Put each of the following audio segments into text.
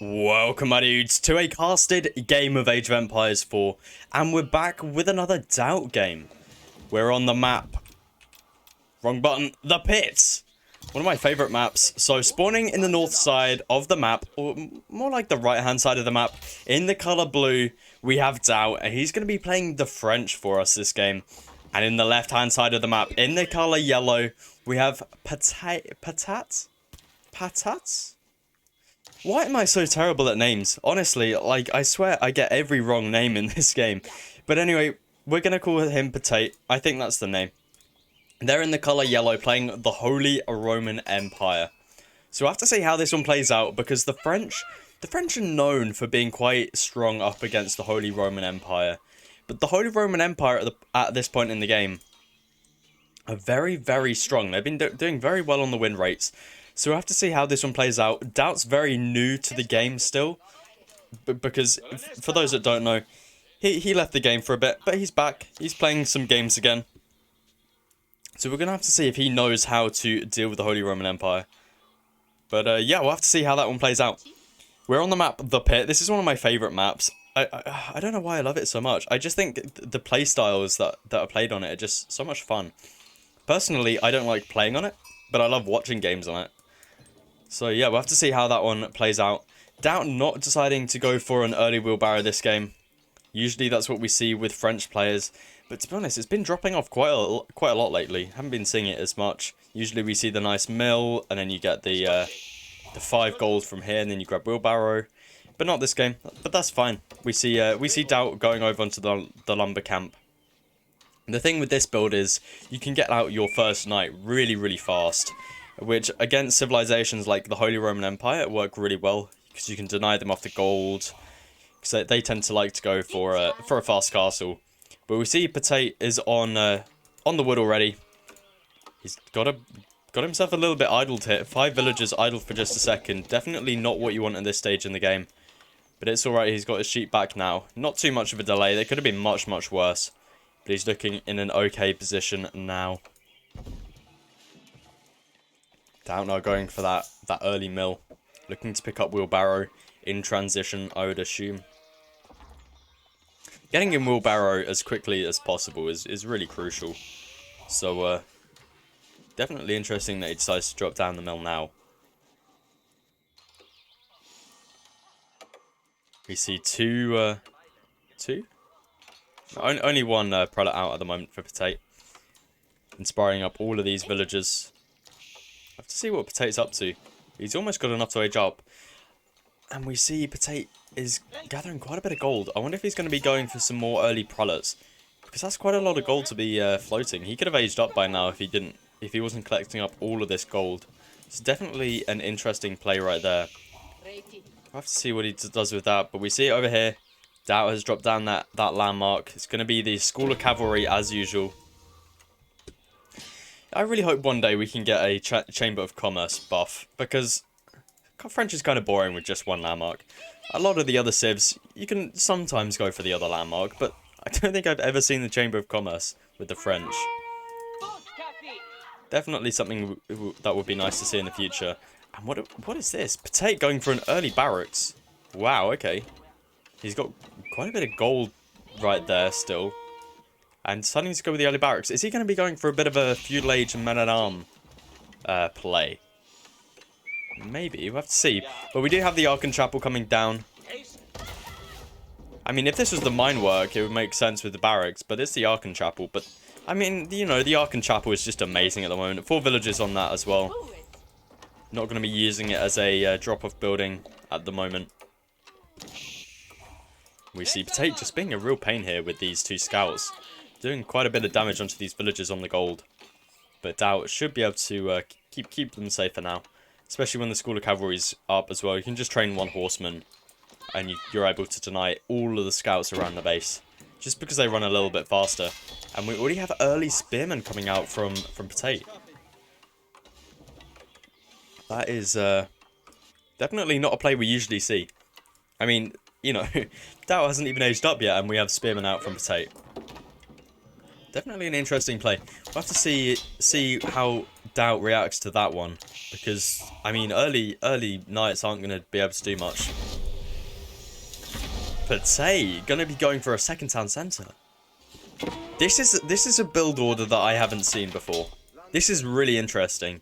Welcome, my dudes, to a casted game of Age of Empires 4, and we're back with another Doubt game. We're on the map. Wrong button. The Pits. One of my favourite maps. So, spawning in the north side of the map, or more like the right-hand side of the map, in the colour blue, we have Doubt, and he's going to be playing the French for us this game. And in the left-hand side of the map, in the colour yellow, we have Patats? Why am I so terrible at names? Honestly, like, I swear I get every wrong name in this game. But anyway, we're going to call him Patate. I think that's the name. They're in the colour yellow, playing the Holy Roman Empire. So we'll have to see how this one plays out, because the French are known for being quite strong up against the Holy Roman Empire. But the Holy Roman Empire at this point in the game are very, very strong. They've been doing very well on the win rates. So we'll have to see how this one plays out. Doubt's very new to the game still, because for those that don't know, he left the game for a bit, but he's back. He's playing some games again. So we're going to have to see if he knows how to deal with the Holy Roman Empire. But yeah, we'll have to see how that one plays out. We're on the map, The Pit. This is one of my favourite maps. I don't know why I love it so much. I just think the play styles that are played on it are just so much fun. Personally, I don't like playing on it, but I love watching games on it. So yeah, we'll have to see how that one plays out. Doubt not deciding to go for an early wheelbarrow this game. Usually that's what we see with French players. But to be honest, it's been dropping off quite a lot lately. Haven't been seeing it as much. Usually we see the nice mill, and then you get the 5 gold from here, and then you grab wheelbarrow. But not this game. But that's fine. We see Doubt going over onto the lumber camp. The thing with this build is you can get out your first night really, really fast, which against civilizations like the Holy Roman Empire work really well, because you can deny them off the gold, because they tend to like to go for a fast castle. But we see Patate is on the wood already. He's got himself a little bit idled here. 5 villagers idled for just a second. Definitely not what you want at this stage in the game. But it's alright, he's got his sheep back now. Not too much of a delay. They could have been much, much worse. But he's looking in an okay position now. Doubt now going for that early mill. Looking to pick up wheelbarrow in transition, I would assume. Getting in wheelbarrow as quickly as possible is really crucial. So, definitely interesting that he decides to drop down the mill now. We see two? Only one prelate out at the moment for Patate. Inspiring up all of these villagers. I have to see what Patate's up to. He's almost got enough to age up. And we see Patate is gathering quite a bit of gold. I wonder if he's going to be going for some more early prelates, because that's quite a lot of gold to be floating. He could have aged up by now if he wasn't collecting up all of this gold. It's definitely an interesting play right there. I'll have to see what he does with that. But we see it over here. Doubt has dropped down that landmark. It's going to be the School of Cavalry as usual. I really hope one day we can get a Chamber of Commerce buff, because French is kind of boring with just one landmark. A lot of the other civs, you can sometimes go for the other landmark, but I don't think I've ever seen the Chamber of Commerce with the French. Definitely something that would be nice to see in the future. And what is this? Patate going for an early barracks. Wow, okay. He's got quite a bit of gold right there still. And starting to go with the early barracks. Is he going to be going for a bit of a feudal age and men-at-arms play? Maybe, we'll have to see. But we do have the Archon Chapel coming down. I mean, if this was the mine work, it would make sense with the barracks. But it's the Archon Chapel. But, I mean, you know, the Archon Chapel is just amazing at the moment. 4 villagers on that as well. Not going to be using it as a drop-off building at the moment. We see Patate just being a real pain here with these 2 scouts. Doing quite a bit of damage onto these villagers on the gold. But Doubt should be able to keep them safe for now. Especially when the School of Cavalry's up as well. You can just train 1 horseman, and you're able to deny all of the scouts around the base. Just because they run a little bit faster. And we already have early spearmen coming out from Patate. That is definitely not a play we usually see. I mean, you know, Doubt hasn't even aged up yet, and we have spearmen out from Patate. Definitely an interesting play. We'll have to see how Doubt reacts to that one, because I mean early knights aren't going to be able to do much. Patay gonna be going for a second town centre. This is a build order that I haven't seen before. This is really interesting.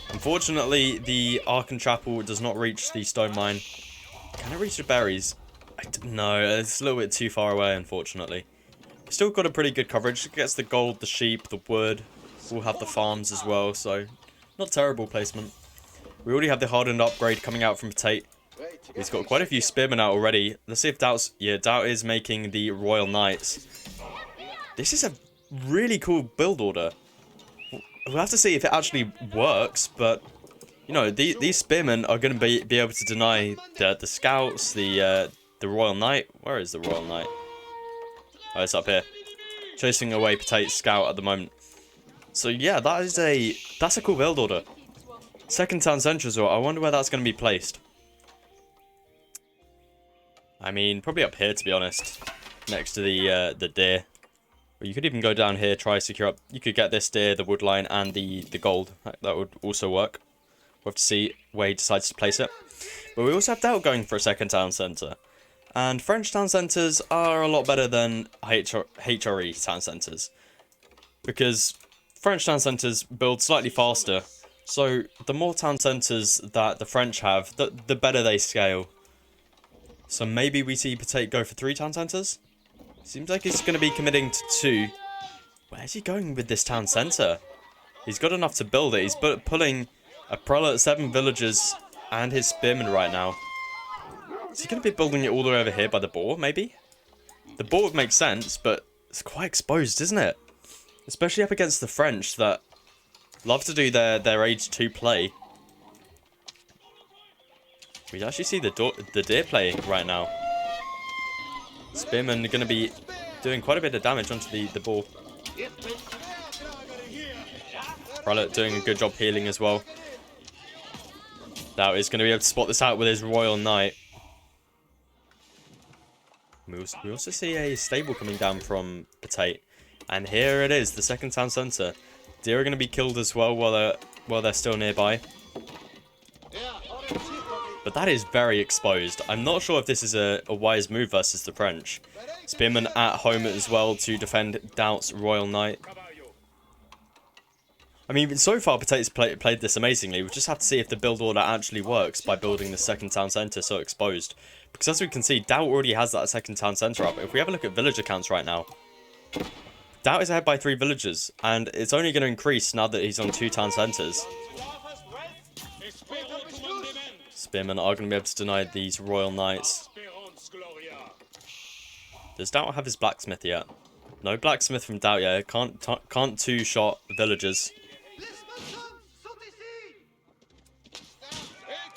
Unfortunately, the Arkan Chapel does not reach the stone mine. Can it reach the berries? No, it's a little bit too far away, unfortunately. Still got a pretty good coverage. It gets the gold, the sheep, the wood. We'll have the farms as well, so not terrible placement. We already have the hardened upgrade coming out from Tate. He's got quite a few spearmen out already. Let's see if Doubt's... Yeah, Doubt is making the Royal Knights. This is a really cool build order. We'll have to see if it actually works, but... You know, these spearmen are going to be able to deny the scouts, the Royal Knight. Where is the Royal Knight? Oh, it's up here. Chasing away Potate's scout at the moment. So yeah, that's a cool build order. Second town centre as well. I wonder where that's going to be placed. I mean, probably up here, to be honest. Next to the deer. Or you could even go down here, try secure up. You could get this deer, the wood line, and the gold. That would also work. We'll have to see where he decides to place it. But we also have Doubt going for a second town centre. And French town centres are a lot better than HRE town centres. Because French town centres build slightly faster. So the more town centres that the French have, the better they scale. So maybe we see Potate go for 3 town centres? Seems like he's going to be committing to 2. Where's he going with this town centre? He's got enough to build it. He's pulling a prelate, 7 villagers, and his spearmen right now. Is he going to be building it all the way over here by the boar, maybe? The boar would make sense, but it's quite exposed, isn't it? Especially up against the French that love to do their age 2 play. We actually see the deer play right now. Spearmen are going to be doing quite a bit of damage onto the boar. Prelate doing a good job healing as well. Now he's going to be able to spot this out with his Royal Knight. We also see a stable coming down from Potate. And here it is, the second town centre. Deer are going to be killed as well while they're still nearby. But that is very exposed. I'm not sure if this is a wise move versus the French. Spearman at home as well to defend Doubt's Royal Knight. I mean, so far Potate's played this amazingly. We just have to see if the build order actually works by building the second town centre so exposed. Because as we can see, Doubt already has that second town centre up. If we have a look at villager counts right now, Doubt is ahead by 3 villagers, and it's only going to increase now that he's on 2 town centres. Spearmen are going to be able to deny these Royal Knights. Does Doubt have his blacksmith yet? No blacksmith from Doubt yet. Can't 2-shot villagers.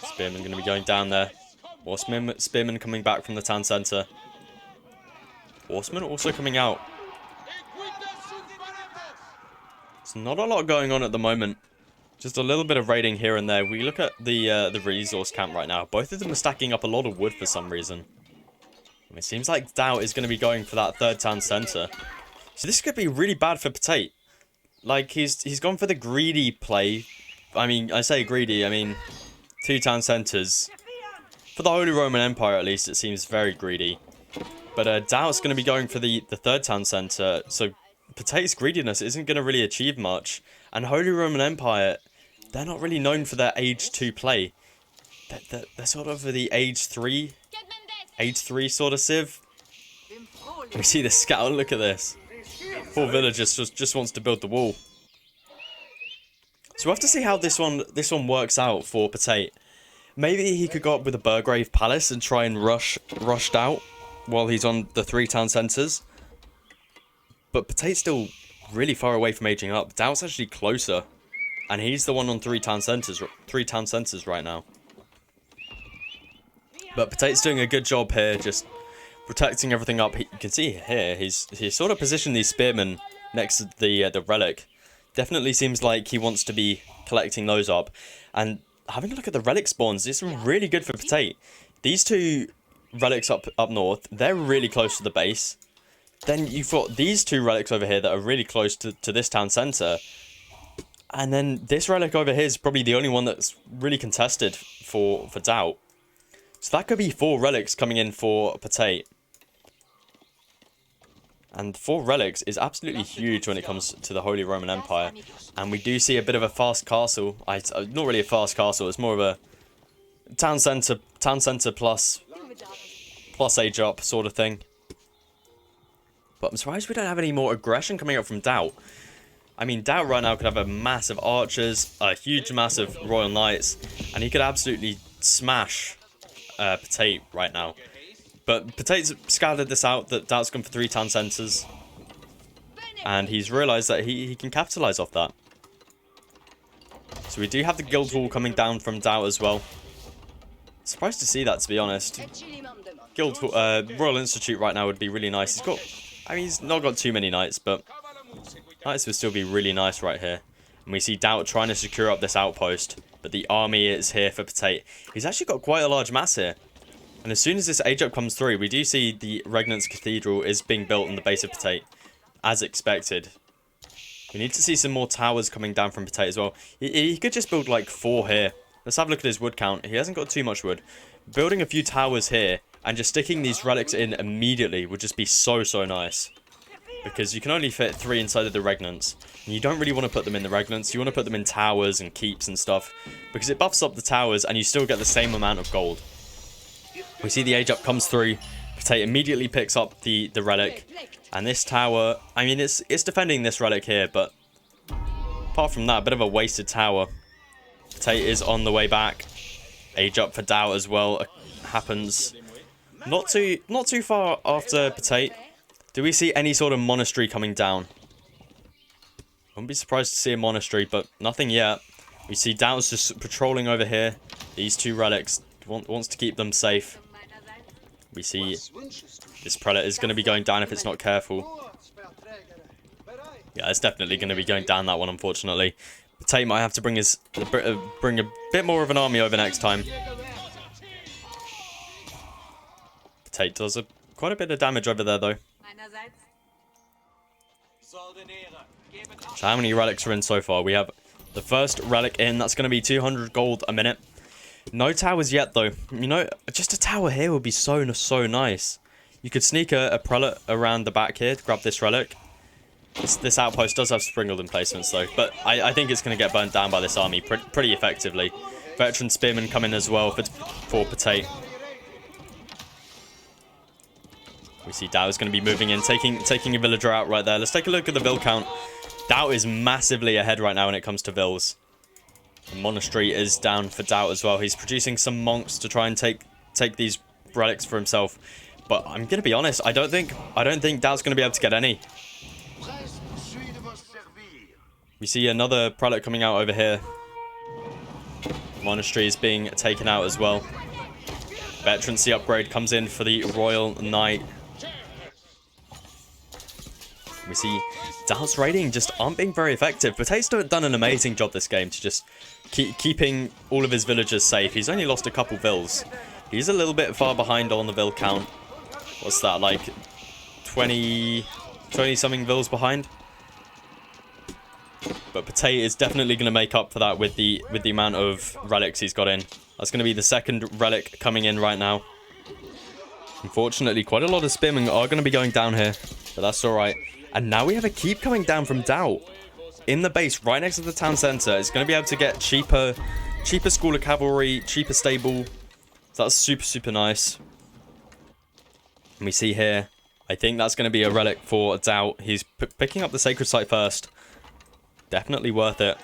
Spearmen going to be going down there. More spearmen coming back from the town centre. Horsemen also coming out. There's not a lot going on at the moment. Just a little bit of raiding here and there. We look at the resource camp right now. Both of them are stacking up a lot of wood for some reason. It seems like Doubt is going to be going for that 3rd town centre. So this could be really bad for Potate. Like, he's gone for the greedy play. I mean, I say greedy, I mean 2 town centres. For the Holy Roman Empire, at least, it seems very greedy. But Doubt's going to be going for the 3rd town centre. So Potate's greediness isn't going to really achieve much. And Holy Roman Empire, they're not really known for their age 2 play. They're sort of the age 3 sort of civ. We see the scout, look at this. Poor villager just wants to build the wall. So we'll have to see how this one works out for Potate. Maybe he could go up with a Burgrave Palace and try and rush Doubt while he's on the 3 town centres. But Potate's still really far away from aging up. Doubt's actually closer. And he's the one on 3 town centres right now. But Potate's doing a good job here, just protecting everything up. You can see here, he's sort of positioned these spearmen next to the relic. Definitely seems like he wants to be collecting those up. And having a look at the relic spawns, it's really good for Potate. These 2 relics up north, they're really close to the base. Then you've got these 2 relics over here that are really close to this town centre. And then this relic over here is probably the only one that's really contested for Doubt. So that could be 4 relics coming in for Potate. And 4 relics is absolutely huge when it comes to the Holy Roman Empire. And we do see a bit of a fast castle. Not really a fast castle, it's more of a town center plus age up sort of thing. But I'm surprised we don't have any more aggression coming up from Doubt. I mean, Doubt right now could have a massive archers, a huge massive Royal Knights, and he could absolutely smash Potate right now. But Potate's scouted this out, that Doubt's gone for 3 town centers. And he's realised that he can capitalise off that. So we do have the guild hall coming down from Doubt as well. Surprised to see that, to be honest. Guild hall, Royal Institute right now would be really nice. He's not got too many knights, but knights would still be really nice right here. And we see Doubt trying to secure up this outpost, but the army is here for Potate. He's actually got quite a large mass here. And as soon as this age up comes through, we do see the Regnant's Cathedral is being built on the base of Potate, as expected. We need to see some more towers coming down from Potate as well. He could just build like 4 here. Let's have a look at his wood count. He hasn't got too much wood. Building a few towers here and just sticking these relics in immediately would just be so nice. Because you can only fit 3 inside of the Regnants. And you don't really want to put them in the Regnants. You want to put them in towers and keeps and stuff. Because it buffs up the towers and you still get the same amount of gold. We see the age up comes through. Potate immediately picks up the relic. And this tower, I mean, it's defending this relic here, but apart from that, a bit of a wasted tower. Potate is on the way back. Age up for Doubt as well happens. Not too far after Potate. Do we see any sort of monastery coming down? Wouldn't be surprised to see a monastery, but nothing yet. We see Doubt's just patrolling over here. These 2 relics. Wants to keep them safe. We see this prelate is going to be going down if it's not careful. Yeah, it's definitely going to be going down, that one, unfortunately. Potate might have to bring a bit more of an army over next time. Potate does quite a bit of damage over there, though. So how many relics are in so far? We have the first relic in. That's going to be 200 gold a minute. No towers yet, though. You know, just a tower here would be so nice. You could sneak a prelate around the back here to grab this relic. This outpost does have sprinkled emplacements, though. But I think it's going to get burnt down by this army pretty effectively. Veteran spearmen come in as well for Potate. We see Doubt is going to be moving in, taking a villager out right there. Let's take a look at the vill count. Doubt is massively ahead right now when it comes to vills. The monastery is down for Doubt as well. He's producing some monks to try and take these relics for himself. But I'm going to be honest, I don't think Doubt's going to be able to get any. We see another prelate coming out over here. The monastery is being taken out as well. Veterancy upgrade comes in for the Royal Knight. We see Doubt's raiding just aren't being very effective. Potate's done an amazing job this game to just keeping all of his villagers safe. He's only lost a couple vills. He's a little bit far behind on the vill count. What's that, like 20 something vills behind? But Potate is definitely going to make up for that with the amount of relics he's got in. That's going to be the second relic coming in right now. Unfortunately, quite a lot of spearmen are going to be going down here, but that's alright. And now we have a keep coming down from Doubt. In the base, right next to the town centre. It's going to be able to get cheaper school of cavalry, cheaper stable. So that's super nice. And we see here, I think that's going to be a relic for Doubt. He's picking up the sacred site first. Definitely worth it.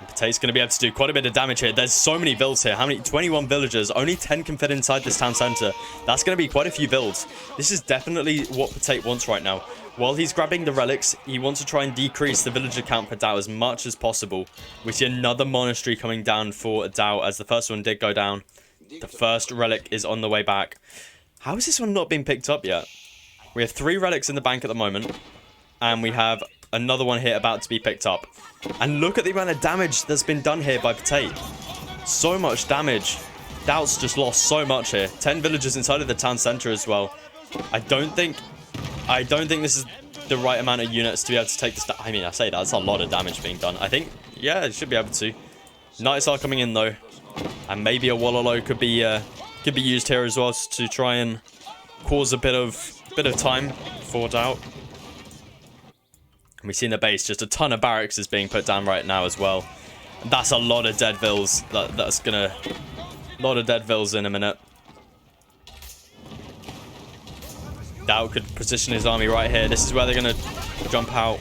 Potate's going to be able to do quite a bit of damage here. There's so many vills here. How many? 21 villagers. Only 10 can fit inside this town centre. That's going to be quite a few vills. This is definitely what Potate wants right now. While he's grabbing the relics, he wants to try and decrease the villager count for Doubt as much as possible. We see another monastery coming down for Doubt, as the first one did go down. The first relic is on the way back. How is this one not being picked up yet? We have 3 relics in the bank at the moment. And we have another one here about to be picked up. And look at the amount of damage that's been done here by Potate. So much damage. Doubt's just lost so much here. 10 villagers inside of the town centre as well. I don't think this is the right amount of units to be able to take this. I mean, I say that's a lot of damage being done. I think, yeah, it should be able to. Knights are coming in though. And maybe a Wololo could be could be used here as well to try and cause a bit of time for Doubt. And we see in the base just a ton of barracks is being put down right now as well. That's a lot of dead vills. That's gonna... A lot of dead vills in a minute. Doubt could position his army right here. This is where they're gonna jump out.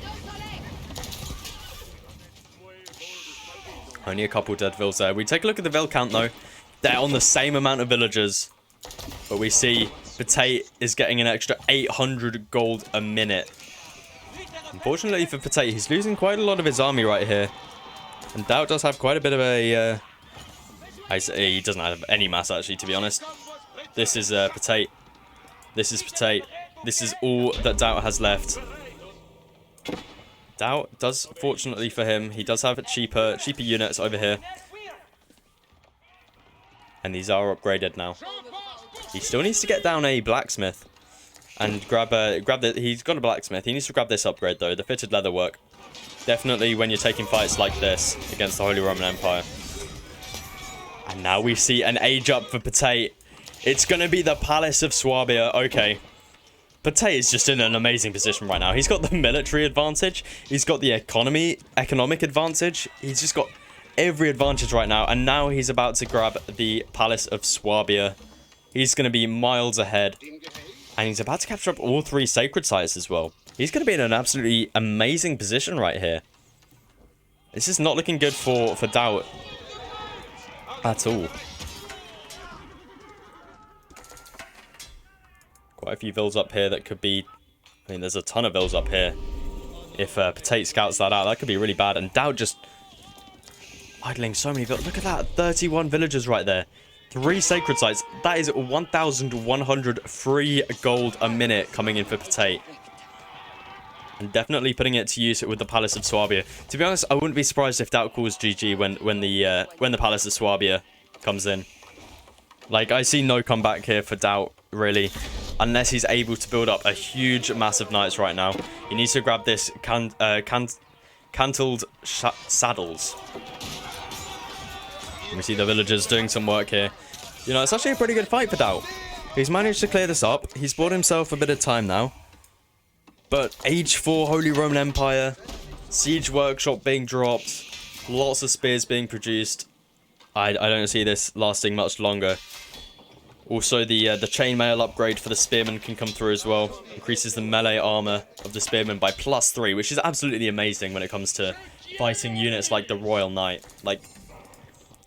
Only a couple dead vills there. We take a look at the vill count though. They're on the same amount of villagers. But we see Potate is getting an extra 800 gold a minute. Unfortunately for Potate, he's losing quite a lot of his army right here. And Doubt does have quite a bit of a... he doesn't have any mass actually, to be honest. This is Potate. This is Potate. This is all that Doubt has left. Doubt does, fortunately for him, he does have cheaper units over here. And these are upgraded now. He still needs to get down a blacksmith. And he's got a blacksmith. He needs to grab this upgrade though, the fitted leatherwork. Definitely when you're taking fights like this against the Holy Roman Empire. And now we see an age up for Potate. It's going to be the Palace of Swabia. Okay. Potate is just in an amazing position right now. He's got the military advantage. He's got the economic advantage. He's just got every advantage right now. And now he's about to grab the Palace of Swabia. He's going to be miles ahead. And he's about to capture up all 3 sacred sites as well. He's going to be in an absolutely amazing position right here. This is not looking good for Doubt at all. Quite a few vills up here that could be... I mean, there's a ton of vills up here. If Potate scouts that out, that could be really bad. And Doubt just idling so many vills. Look at that, 31 villagers right there. 3 sacred sites. That is 1,100 free gold a minute coming in for Potate. And definitely putting it to use with the Palace of Swabia. To be honest, I wouldn't be surprised if Doubt calls GG when the Palace of Swabia comes in. Like, I see no comeback here for Doubt, really. Unless he's able to build up a huge mass of knights right now. He needs to grab this cantled saddles. We see the villagers doing some work here. You know, it's actually a pretty good fight for Doubt. He's managed to clear this up. He's bought himself a bit of time now. But Age 4 Holy Roman Empire, Siege Workshop being dropped, lots of spears being produced. I don't see this lasting much longer. Also, the chainmail upgrade for the spearmen can come through as well. Increases the melee armor of the spearmen by +3, which is absolutely amazing when it comes to fighting units like the Royal Knight. Like,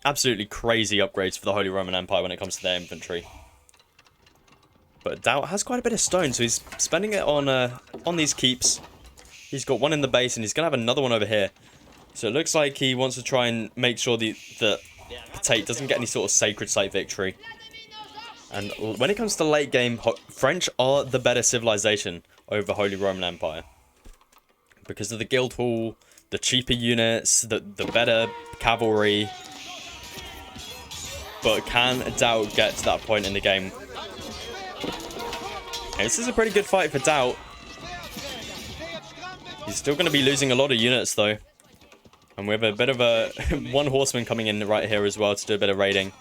absolutely crazy upgrades for the Holy Roman Empire when it comes to their infantry. But Doubt has quite a bit of stone, so he's spending it on these keeps. He's got one in the base, and he's going to have another one over here. So it looks like he wants to try and make sure that Potate doesn't get any sort of sacred site victory. And when it comes to late game, French are the better civilization over Holy Roman Empire. Because of the guild hall, the cheaper units, the better cavalry. But can Doubt get to that point in the game? Okay, this is a pretty good fight for Doubt. He's still going to be losing a lot of units though. And we have a bit of a one horseman coming in right here as well to do a bit of raiding.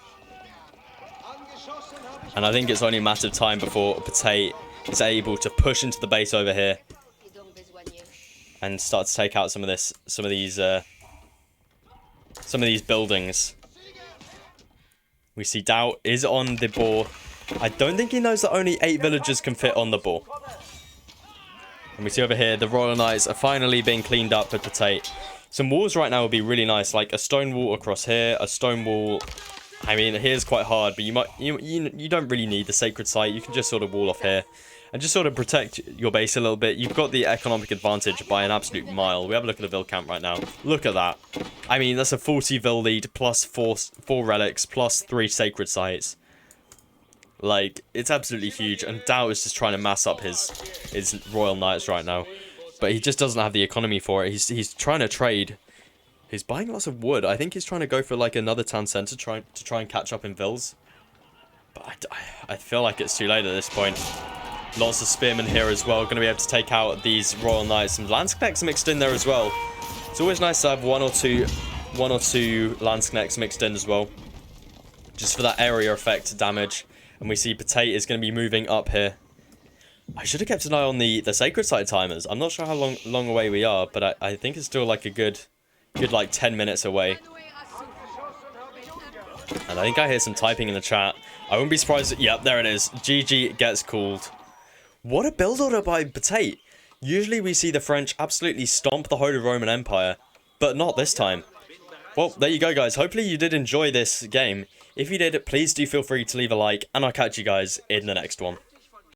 And I think it's only a matter of time before Potate is able to push into the base over here and start to take out some of these buildings. We see Doubt is on the boar. I don't think he knows that only 8 villagers can fit on the boar. And we see over here the Royal Knights are finally being cleaned up for Potate. Some walls right now would be really nice, like a stone wall across here, a stone wall. I mean, here's quite hard, but you don't really need the sacred site. You can just sort of wall off here and just sort of protect your base a little bit. You've got the economic advantage by an absolute mile. We have a look at the vill camp right now. Look at that. I mean, that's a 40 vill lead plus 4 relics plus 3 sacred sites. Like, it's absolutely huge, and Doubt is just trying to mass up his Royal Knights right now. But he just doesn't have the economy for it. He's trying to trade. He's buying lots of wood. I think he's trying to go for like another town centre to try and catch up in vills. But I feel like it's too late at this point. Lots of spearmen here as well. Going to be able to take out these Royal Knights. Some Landsknechts mixed in there as well. It's always nice to have one or two Landsknechts mixed in as well. just for that area effect damage. And we see Potato is going to be moving up here. I should have kept an eye on the sacred site timers. I'm not sure how long away we are, but I think it's still like a good like 10 minutes away. And I think I hear some typing in the chat. I wouldn't be surprised. Yep, there it is. GG gets called. What a build order by Potato. Usually we see the French absolutely stomp the Holy Roman Empire, but not this time. Well, there you go, guys. Hopefully you did enjoy this game. If you did, please do feel free to leave a like, and I'll catch you guys in the next one.